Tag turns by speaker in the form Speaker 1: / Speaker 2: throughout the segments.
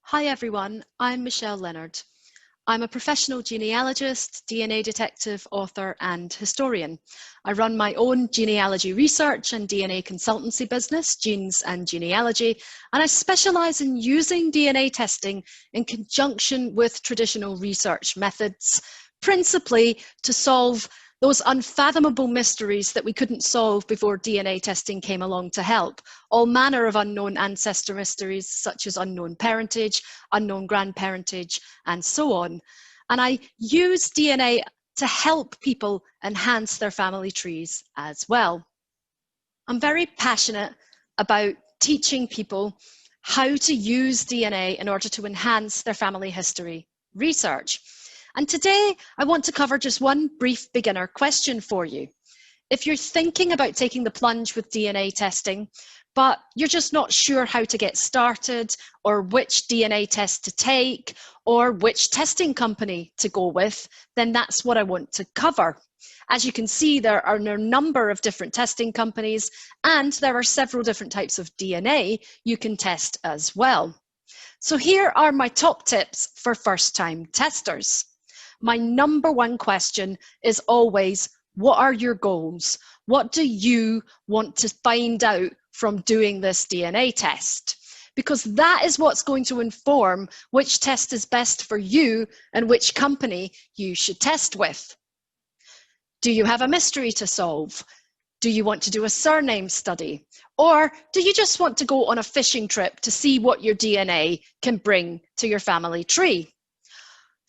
Speaker 1: Hi everyone, I'm Michelle Leonard. I'm a professional genealogist, DNA detective, author and historian. I run my own genealogy research and DNA consultancy business, Genes and Genealogy, and I specialise in using DNA testing in conjunction with traditional research methods, principally to solve those unfathomable mysteries that we couldn't solve before DNA testing came along to help. All manner of unknown ancestor mysteries, such as unknown parentage, unknown grandparentage, and so on. And I use DNA to help people enhance their family trees as well. I'm very passionate about teaching people how to use DNA in order to enhance their family history research. And today I want to cover just one brief beginner question for you. If you're thinking about taking the plunge with DNA testing, but you're just not sure how to get started, or which DNA test to take, or which testing company to go with, then that's what I want to cover. As you can see, there are a number of different testing companies, and there are several different types of DNA you can test as well. So here are my top tips for first-time testers. My number one question is always, what are your goals? What do you want to find out from doing this DNA test? Because that is what's going to inform which test is best for you and which company you should test with. Do you have a mystery to solve? Do you want to do a surname study? Or do you just want to go on a fishing trip to see what your DNA can bring to your family tree?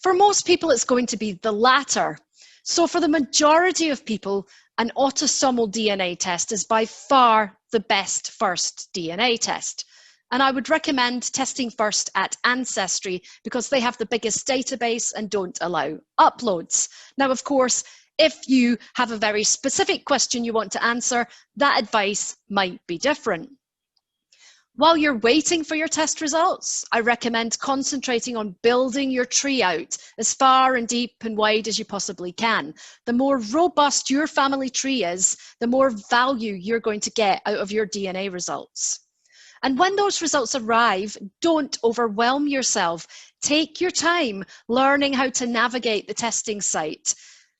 Speaker 1: For most people, it's going to be the latter. So for the majority of people, an autosomal DNA test is by far the best first DNA test. And I would recommend testing first at Ancestry because they have the biggest database and don't allow uploads. Now, of course, if you have a very specific question you want to answer, that advice might be different. While you're waiting for your test results, I recommend concentrating on building your tree out as far and deep and wide as you possibly can. The more robust your family tree is, the more value you're going to get out of your DNA results. And when those results arrive, don't overwhelm yourself. Take your time learning how to navigate the testing site,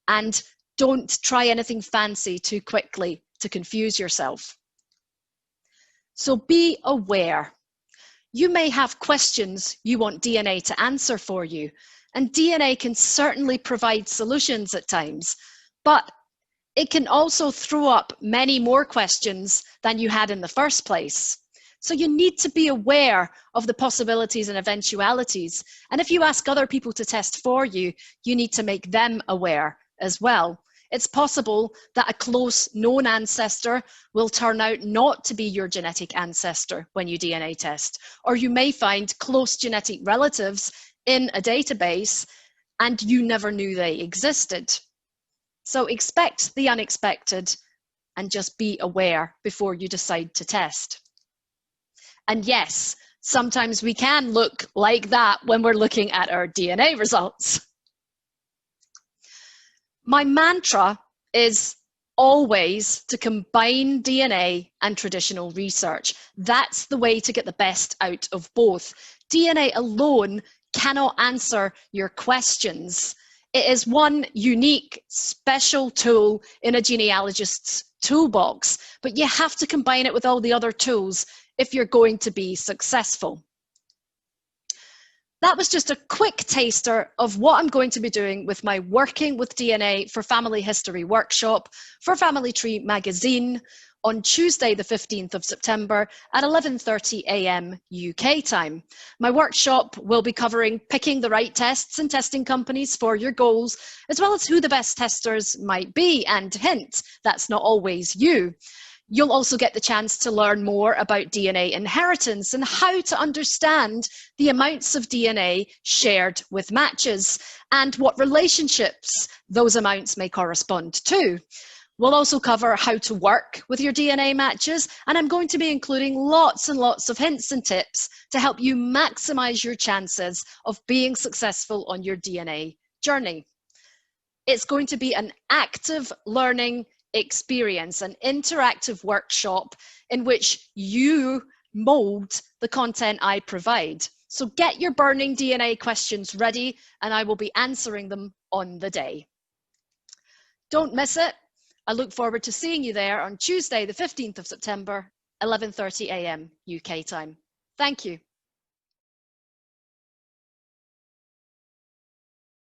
Speaker 1: and don't try anything fancy too quickly to confuse yourself. So be aware. You may have questions you want DNA to answer for you, and DNA can certainly provide solutions at times, but it can also throw up many more questions than you had in the first place. So you need to be aware of the possibilities and eventualities. And if you ask other people to test for you, you need to make them aware as well. It's possible that a close known ancestor will turn out not to be your genetic ancestor when you DNA test, or you may find close genetic relatives in a database and you never knew they existed. So expect the unexpected and just be aware before you decide to test. And yes, sometimes we can look like that when we're looking at our DNA results. My mantra is always to combine DNA and traditional research. That's the way to get the best out of both. DNA alone cannot answer your questions. It is one unique, special tool in a genealogist's toolbox, but you have to combine it with all the other tools if you're going to be successful. That was just a quick taster of what I'm going to be doing with my Working with DNA for Family History workshop for Family Tree magazine on Tuesday, the 15th of September at 11:30 a.m. UK time. My workshop will be covering picking the right tests and testing companies for your goals, as well as who the best testers might be, and hint, that's not always you. You'll also get the chance to learn more about DNA inheritance and how to understand the amounts of DNA shared with matches and what relationships those amounts may correspond to. We'll also cover how to work with your DNA matches, and I'm going to be including lots and lots of hints and tips to help you maximize your chances of being successful on your DNA journey. It's going to be an active learning experience, an interactive workshop in which you mold the content I provide. So get your burning DNA questions ready and I will be answering them on the day. Don't miss it. I look forward to seeing you there on Tuesday, the 15th of September, 11:30 a.m. UK time. Thank you.